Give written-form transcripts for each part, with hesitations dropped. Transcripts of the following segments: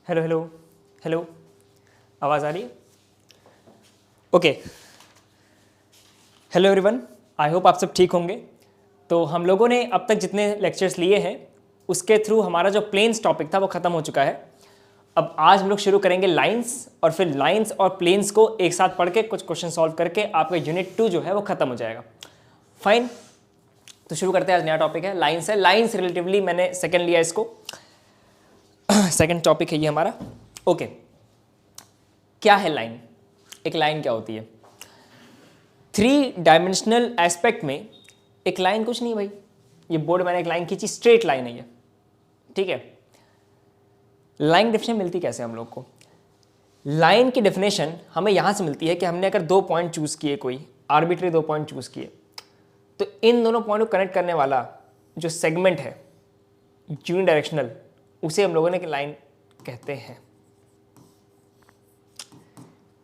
Hello hello hello, आवाज़ आ रही है? Okay, hello everyone, I hope आप सब ठीक होंगे। तो हम लोगों ने अब तक जितने लेक्चर्स लिए हैं उसके थ्रू हमारा जो प्लेन्स टॉपिक था वो ख़त्म हो चुका है। अब आज हम लोग शुरू करेंगे लाइंस, और फिर लाइंस और प्लेन्स को एक साथ पढ़ के कुछ क्वेश्चन सॉल्व करके आपका यूनिट 2 जो है वो ख़त्म हो जाएगा। फाइन, तो शुरू करते हैं। आज नया टॉपिक है लाइंस है। लाइंस रिलेटिवली मैंने सेकेंड लिया इसको, सेकेंड टॉपिक है ये हमारा। ओके, क्या है लाइन? एक लाइन क्या होती है? 3 डायमेंशनल एस्पेक्ट में एक लाइन कुछ नहीं भाई, ये बोर्ड मैंने एक लाइन खींची, स्ट्रेट लाइन है ये, ठीक है। लाइन डेफिनेशन मिलती कैसे हम लोग को? लाइन की डेफिनेशन हमें यहां से मिलती है कि हमने अगर 2 पॉइंट चूज किए, कोई आर्बिट्री 2 पॉइंट चूज किए, तो इन दोनों पॉइंट को कनेक्ट करने वाला जो सेगमेंट है यूनिडायरेक्शनल, उसे हम लोगों ने लाइन कहते हैं,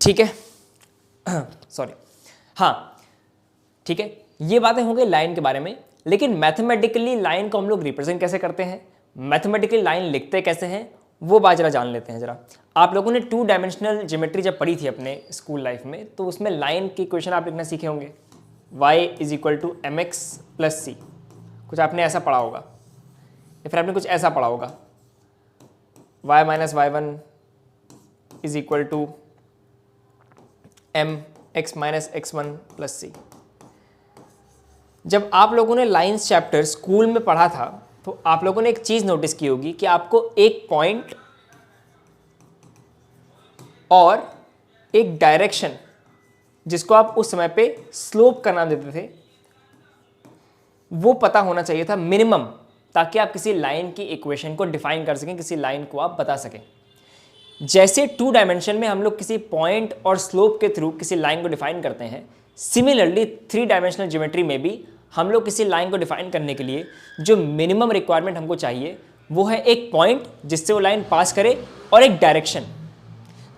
ठीक है। सॉरी, हाँ ठीक है, ये बातें हो गई लाइन के बारे में। लेकिन मैथमेटिकली लाइन को हम लोग रिप्रेजेंट कैसे करते हैं, मैथमेटिकली लाइन लिखते कैसे हैं, वो बात जरा जान लेते हैं जरा। आप लोगों ने 2 डायमेंशनल ज्योमेट्री जब पढ़ी थी अपने स्कूल लाइफ में, तो उसमें लाइन की इक्वेशन आप लिखना सीखे होंगे, y = mx + c, कुछ आपने ऐसा पढ़ा होगा, या फिर आपने कुछ ऐसा पढ़ा होगा, y - y1 = mx - x1 + c। जब आप लोगों ने लाइंस चैप्टर स्कूल में पढ़ा था तो आप लोगों ने एक चीज नोटिस की होगी कि आपको एक पॉइंट और एक डायरेक्शन, जिसको आप उस समय पे स्लोप का नाम देते थे, वो पता होना चाहिए था मिनिमम, ताकि आप किसी लाइन की इक्वेशन को डिफाइन कर सकें, किसी लाइन को आप बता सकें। जैसे 2 डायमेंशन में हम लोग किसी पॉइंट और स्लोप के थ्रू किसी लाइन को डिफाइन करते हैं, सिमिलरली 3 डायमेंशनल ज्योमेट्री में भी हम लोग किसी लाइन को डिफाइन करने के लिए जो मिनिमम रिक्वायरमेंट हमको चाहिए वो है एक पॉइंट जिससे वो लाइन पास करे, और एक डायरेक्शन।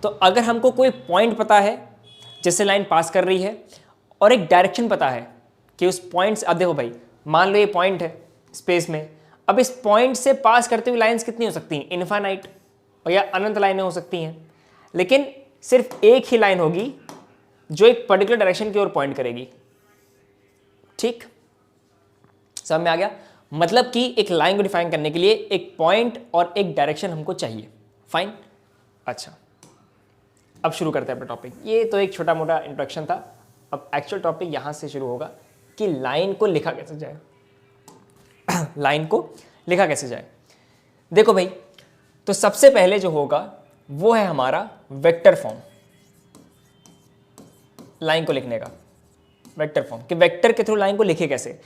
तो अगर हमको कोई पॉइंट पता है जिससे लाइन पास कर रही है, और एक डायरेक्शन पता है कि उस पॉइंट से, अब देखो भाई, मान लो ये पॉइंट है स्पेस में, अब इस पॉइंट से पास करते हुए लाइन्स कितनी हो सकती हैं? इनफाइनाइट, या अनंत लाइनें हो सकती हैं। लेकिन सिर्फ एक ही लाइन होगी जो एक पर्टिकुलर डायरेक्शन की ओर पॉइंट करेगी, ठीक? समझ में आ गया? मतलब कि एक लाइन को डिफाइन करने के लिए एक पॉइंट और एक डायरेक्शन हमको चाहिए। फाइन, अच्छा, अब शुरू करते हैं अपना टॉपिक। ये तो एक छोटा मोटा इंट्रोडक्शन था। अब एक्चुअल टॉपिक यहां से शुरू होगा कि लाइन को लिखा कैसे जाए। लाइन को लिखा कैसे जाए? देखो भाई, तो सबसे पहले जो होगा वो है हमारा वेक्टर फॉर्म। लाइन को लिखने का वेक्टर फॉर्म, कि वेक्टर के थ्रू लाइन को लिखे कैसे।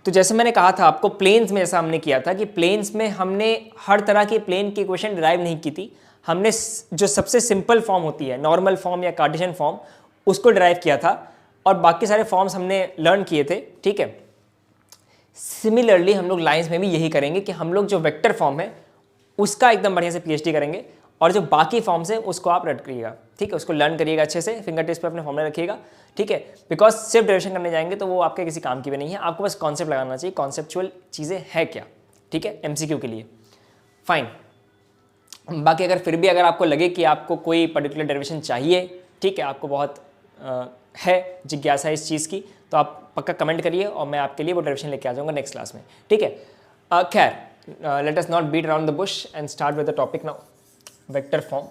तो जैसे मैंने कहा था आपको, प्लेन्स में जैसा हमने किया था कि प्लेन्स में हमने हर तरह की प्लेन की इक्वेशन डिराइव नहीं की थी, हमने जो सबसे सिंपल फॉर्म होती है, नॉर्मल फॉर्म या कार्टेशियन फॉर्म, उसको डिराइव किया था, और बाकी सारे फॉर्म्स हमने लर्न किए थे, ठीक है। सिमिलरली हम लोग लाइंस में भी यही करेंगे कि हम लोग जो वेक्टर फॉर्म है उसका एकदम बढ़िया से पीएचडी करेंगे, और जो बाकी फॉर्म्स हैं उसको आप रट करिएगा, ठीक है, उसको लर्न करिएगा अच्छे से, फिंगर टिप्स पे अपने फॉर्मूला रखिएगा, ठीक है। बिकॉज सिर्फ डेरिवेशन करने जाएंगे तो वो आपके किसी काम की भी नहीं है, आपको बस कॉन्सेप्ट लगाना चाहिए, कॉन्सेप्चुअल चीज़ें है क्या, ठीक है, एमसीक्यू के लिए। फाइन, बाकी अगर फिर भी अगर आपको लगे कि आपको कोई पर्टिकुलर डेरिवेशन चाहिए, ठीक है, आपको बहुत है जिज्ञासा इस चीज़ की, तो आप पक्का कमेंट करिए और मैं आपके लिए वो डेरिवेशन लेके आ जाऊँगा नेक्स्ट क्लास में, ठीक है। खैर, let us not beat around the bush and start with the topic now, vector form.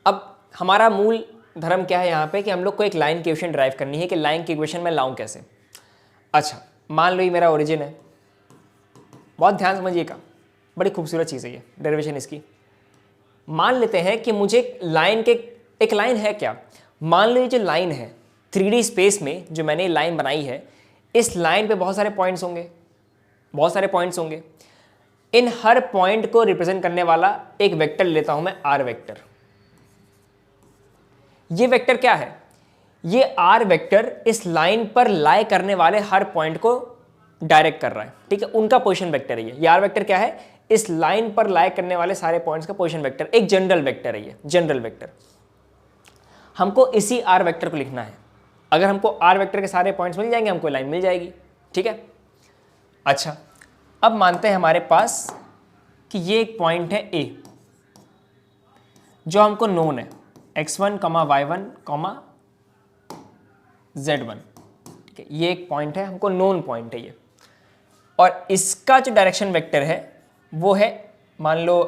अब हमारा मूल धर्म क्या है यहाँ पे, कि हम लोग को एक लाइन की इक्वेशन ड्राइव करनी है, कि लाइन की इक्वेशन में लाऊं कैसे। अच्छा, मान लो ये मेरा ओरिजिन है, बहुत ध्यान समझिएगा, बड़ी खूबसूरत चीज़ है ये डेरिवेशन इसकी। मान लेते हैं कि मुझे लाइन के, एक लाइन है क्या, मान लो ये जो लाइन है 3D स्पेस में जो मैंने लाइन बनाई है, इस लाइन पे बहुत सारे पॉइंट्स होंगे, बहुत सारे पॉइंट्स होंगे। इन हर पॉइंट को रिप्रेजेंट करने वाला एक वेक्टर लेता हूं मैं, आर वेक्टर। ये वेक्टर क्या है? ये आर वेक्टर इस लाइन पर लाई करने वाले हर पॉइंट को डायरेक्ट कर रहा है, ठीक है, उनका पोजीशन वेक्टर है ये आर वेक्टर क्या है? इस लाइन पर लाई करने वाले सारे पॉइंट्स का पोजीशन वेक्टर, एक जनरल वेक्टर है ये, जनरल वेक्टर। हमको इसी आर वेक्टर को लिखना है। अगर हमको आर वेक्टर के सारे पॉइंट्स मिल जाएंगे, हमको लाइन मिल जाएगी, ठीक है। अच्छा, अब मानते हैं हमारे पास कि ये एक पॉइंट है ए, जो हमको नोन है x1, y1, z1, ठीक है, ये एक पॉइंट है, हमको नोन पॉइंट है ये, और इसका जो डायरेक्शन वेक्टर है वो है मान लो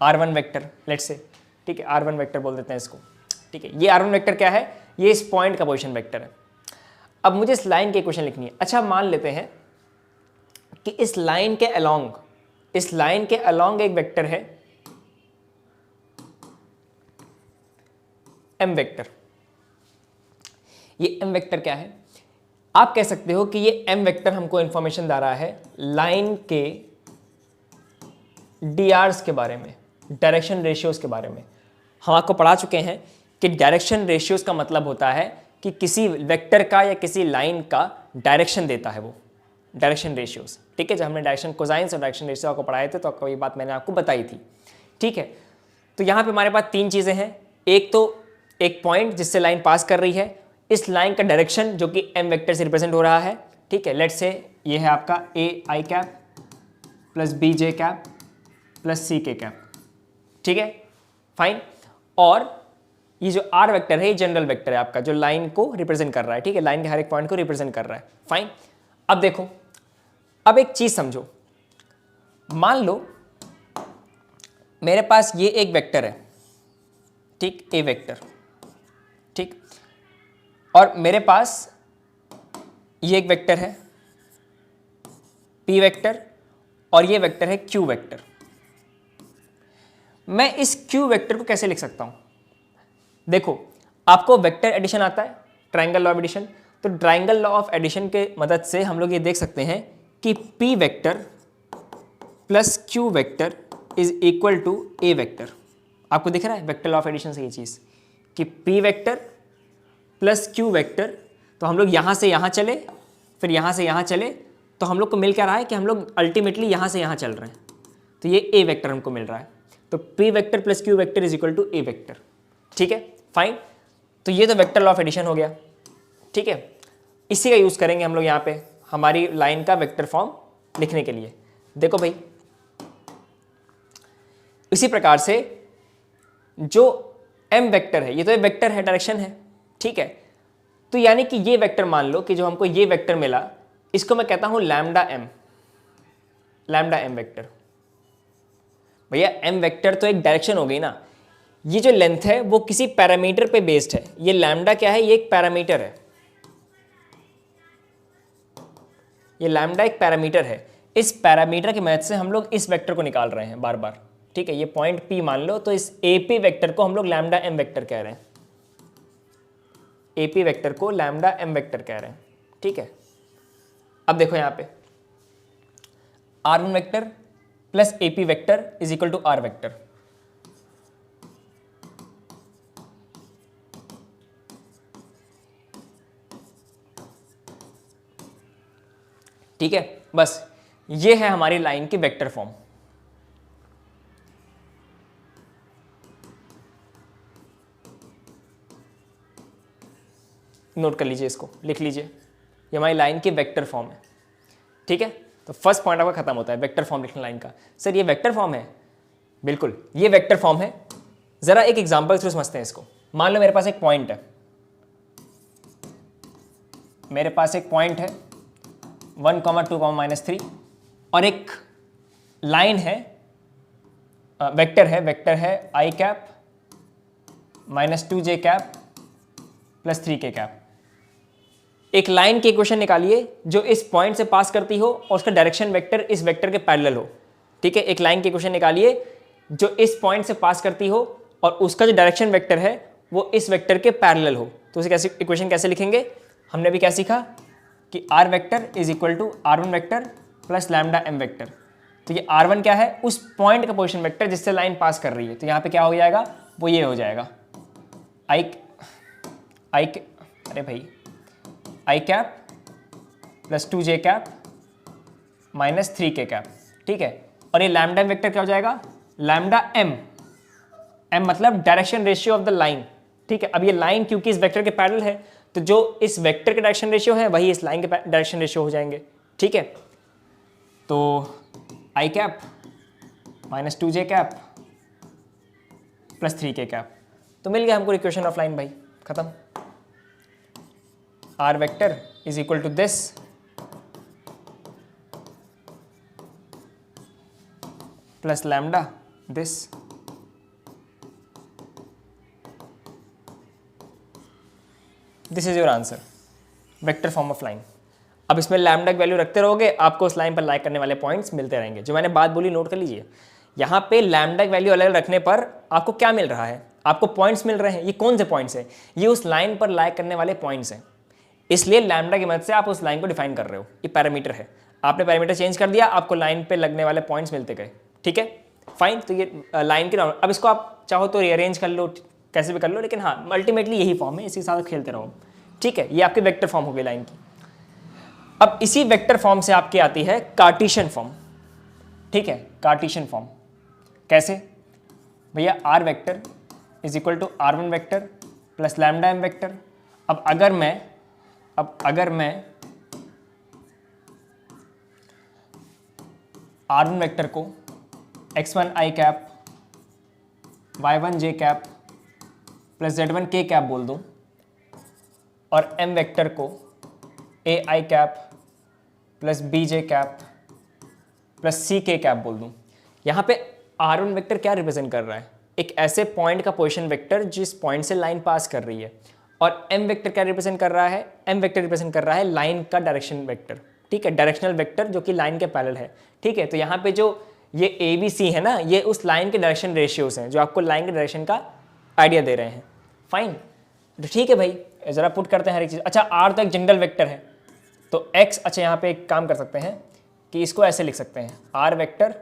r1 वेक्टर, लेट्स से, ठीक है, r1 वेक्टर बोल देते हैं इसको, ठीक है। ये r1 वेक्टर क्या है, ये इस पॉइंट का पोजीशन वेक्टर है। अब मुझे इस लाइन की इक्वेशन लिखनी है। अच्छा, मान लेते हैं कि इस लाइन के अलोंग एक वेक्टर है m वेक्टर। ये m वेक्टर क्या है, आप कह सकते हो कि ये m वेक्टर हमको इंफॉर्मेशन दे रहा है लाइन के drs के बारे में, डायरेक्शन रेशियोज के बारे में। हम आपको पढ़ा चुके हैं कि डायरेक्शन रेशियोज का मतलब होता है कि किसी वेक्टर का या किसी लाइन का डायरेक्शन देता है वो, डायरेक्शन रेशियोज, ठीक है। जब हमने डायरेक्शन कोसाइंस और डायरेक्शन रेशियो आपको पढ़ाए थे तो आपको ये बात मैंने आपको बताई थी, ठीक है। तो यहाँ पे हमारे पास तीन चीज़ें हैं। एक तो एक पॉइंट जिससे लाइन पास कर रही है, इस लाइन का डायरेक्शन जो कि m वेक्टर से रिप्रेजेंट हो रहा है, ठीक है। लेट्स से ये है आपका a i cap plus b j cap plus c k cap, ठीक है, फाइन। और ये जो r वेक्टर है ये जनरल वेक्टर है आपका, जो लाइन को रिप्रेजेंट कर रहा है, ठीक है, लाइन के हर एक पॉइंट को रिप्रेजेंट कर रहा है, फाइन। अब देखो, अब एक चीज समझो, मान लो मेरे पास ये एक वेक्टर है, ठीक, a वेक्टर, ठीक, और मेरे पास ये एक वेक्टर है p वेक्टर, और ये वेक्टर है q वेक्टर। मैं इस q वेक्टर को कैसे लिख सकता हूं? देखो, आपको वेक्टर एडिशन आता है, ट्रायंगल लॉ ऑफ एडिशन, तो ट्रायंगल लॉ ऑफ एडिशन के मदद से हम लोग ये देख सकते हैं कि p vector plus q vector is equal to a vector. आपको दिख रहा है वेक्टर लॉ ऑफ एडिशन से ये चीज़ कि p vector plus q vector, तो हम लोग यहाँ से यहाँ चले, फिर यहाँ से यहाँ चले, तो हम लोग को मिल क्या रहा है कि हम लोग अल्टीमेटली यहाँ से यहाँ चल रहे हैं, तो ये a वेक्टर हमको मिल रहा है। तो p vector plus q vector is equal to a vector, ठीक है, फाइन। तो ये तो वेक्टर लॉ ऑफ एडिशन हो गया, ठीक है। इसी का यूज़ करेंगे हम लोग यहाँ पे हमारी लाइन का वेक्टर फॉर्म लिखने के लिए। देखो भाई, इसी प्रकार से जो m वेक्टर है, ये तो एक वेक्टर है, डायरेक्शन है, ठीक है। तो यानी कि ये वेक्टर, मान लो कि जो हमको ये वेक्टर मिला, इसको मैं कहता हूं लैम्डा m वेक्टर। भैया m वेक्टर तो एक डायरेक्शन हो गई ना, ये जो लेंथ है वो किसी पैरामीटर पे बेस्ड है। ये लैम्डा क्या है, ये एक पैरामीटर है, ये लैम्डा एक पैरामीटर है। इस पैरामीटर की मदद से हम लोग इस वेक्टर को निकाल रहे हैं बार बार, ठीक है। ये पॉइंट P मान लो, तो इस AP वेक्टर को हम लोग लैम्डा m वेक्टर कह रहे हैं, AP वेक्टर को लैम्डा m वेक्टर कह रहे हैं, ठीक है। अब देखो यहाँ पे R1 vector plus AP vector is equal to R vector. ठीक है, बस ये है हमारी लाइन की वेक्टर फॉर्म। नोट कर लीजिए, इसको लिख लीजिए, ये हमारी लाइन की वेक्टर फॉर्म है, ठीक है। तो फर्स्ट पॉइंट आपका खत्म होता है, वेक्टर फॉर्म लिखना लाइन का। सर ये वेक्टर फॉर्म है, बिल्कुल ये वेक्टर फॉर्म है। जरा एक एग्जांपल थ्रू समझते हैं इसको। मान लो मेरे पास एक पॉइंट है, मेरे पास एक पॉइंट है 1, 2, -3, और एक लाइन है, वेक्टर है i cap -2j cap plus 3k cap. एक लाइन की इक्वेशन निकालिए जो इस पॉइंट से पास करती हो और उसका डायरेक्शन वेक्टर इस वेक्टर के पैरेलल हो, ठीक है। एक लाइन की इक्वेशन निकालिए जो इस पॉइंट से पास करती हो और उसका जो डायरेक्शन वेक्टर है वो इस वेक्टर के पैरेलल हो। तो उसे कैसे इक्वेशन कैसे लिखेंगे? हमने भी क्या सीखा कि r vector is equal to r1 vector plus lambda m vector. तो ये r1 क्या है? उस पॉइंट का पोजीशन वेक्टर जिससे लाइन पास कर रही है। तो यहाँ पे क्या हो जाएगा? वो ये हो जाएगा i cap plus 2j cap minus 3k cap, ठीक है। और ये लैम्डा वेक्टर क्या हो जाएगा? लैम्डा m मतलब direction ratio of the line, ठीक है। अब ये लाइन क्योंकि इस वेक्टर के पैरेलल है तो जो इस वेक्टर के डायरेक्शन रेशियो है वही इस लाइन के डायरेक्शन रेशियो हो जाएंगे, ठीक है। तो i cap minus 2j cap plus 3k cap. तो मिल गया हमको इक्वेशन ऑफ लाइन भाई, खत्म। R vector is equal to this plus lambda this. This is your answer, vector form of line. अब इसमें लैम्डा की वैल्यू रखते रहोगे, आपको उस लाइन पर लाइक करने वाले पॉइंट्स मिलते रहेंगे। जो मैंने बात बोली नोट कर लीजिए, यहाँ पे लैम्डा की वैल्यू अलग रखने पर आपको क्या मिल रहा है, आपको पॉइंट्स मिल रहे हैं। ये कौन से पॉइंट्स हैं? ये उस लाइन पर लाइक करने वाले पॉइंट्स हैं। इसलिए लैम्डा की मदद से आप उस लाइन को डिफाइन कर रहे हो। ये पैरामीटर है, आपने पैरामीटर चेंज कर दिया, आपको लाइन पे लगने वाले पॉइंट्स मिलते गए। ठीक है, फाइन। तो ये लाइन की अब इसको आप चाहो तो रीअरेंज कर लो, कैसे भी कर लो, लेकिन हाँ अल्टीमेटली यही फॉर्म है, इसी के साथ खेलते रहो। ठीक है, ये आपकी वेक्टर फॉर्म हो गई लाइन की। अब इसी वेक्टर फॉर्म से आपकी आती है कार्टेशियन फॉर्म। ठीक है, कार्टेशियन फॉर्म कैसे भैया? R vector is equal to r1 vector plus lambda m vector. अब अगर मैं r1 वेक्टर को x1 i cap y1 j cap plus z1 k cap बोल दूं और m वेक्टर को a i cap plus b j cap plus c k cap बोल दूं, यहाँ पे r1 वेक्टर क्या रिप्रेजेंट कर रहा है? एक ऐसे पॉइंट का पोजीशन वेक्टर जिस पॉइंट से लाइन पास कर रही है। और m वेक्टर क्या रिप्रेजेंट कर रहा है? m वेक्टर रिप्रेजेंट कर रहा है लाइन का डायरेक्शन वेक्टर। ठीक है, डायरेक्शनल वेक्टर जो कि लाइन के पैरेलल है। ठीक है, तो यहाँ पे जो ये ए बी सी है ना, ये उस लाइन के डायरेक्शन रेशियोज हैं जो आपको लाइन के डायरेक्शन का आइडिया दे रहे हैं। फाइन, तो ठीक है भाई, ज़रा पुट करते हैं हर एक चीज़। अच्छा, आर तो एक जनरल वेक्टर है, तो एक्स, अच्छा यहाँ पे एक काम कर सकते हैं कि इसको ऐसे लिख सकते हैं, R vector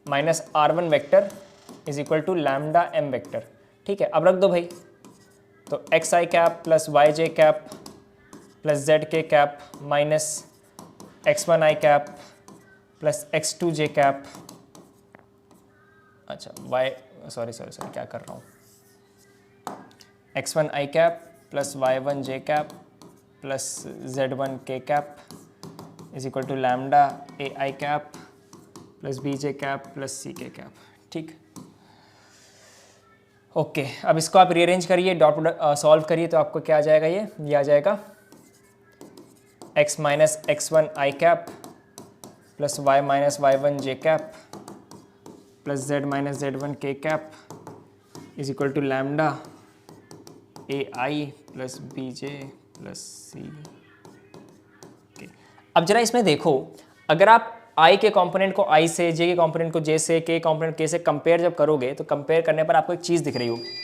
minus r1 vector is equal to lambda m vector. ठीक है, अब रख दो भाई, तो x i cap plus y j cap plus z k cap minus x1 i cap plus x2 j cap. अच्छा वाई, सॉरी क्या कर रहा हूँ, x1 i cap plus y1 j cap plus z1 k cap is equal to lambda a i cap plus b j cap plus सी के cap. ठीक, okay. अब इसको आप रीअरेंज करिए, डॉट प्रोडक्ट सॉल्व करिए, तो आपको क्या आ जाएगा? ये आ जाएगा x minus x1 i cap plus y minus y1 j cap plus z minus z1 k cap is equal to lambda a i plus b j plus c. अब जरा इसमें देखो, अगर आप i के कंपोनेंट को i से, j के कंपोनेंट को j से, k कंपोनेंट k से कंपेयर जब करोगे, तो कंपेयर करने पर आपको एक चीज़ दिख रही होगी।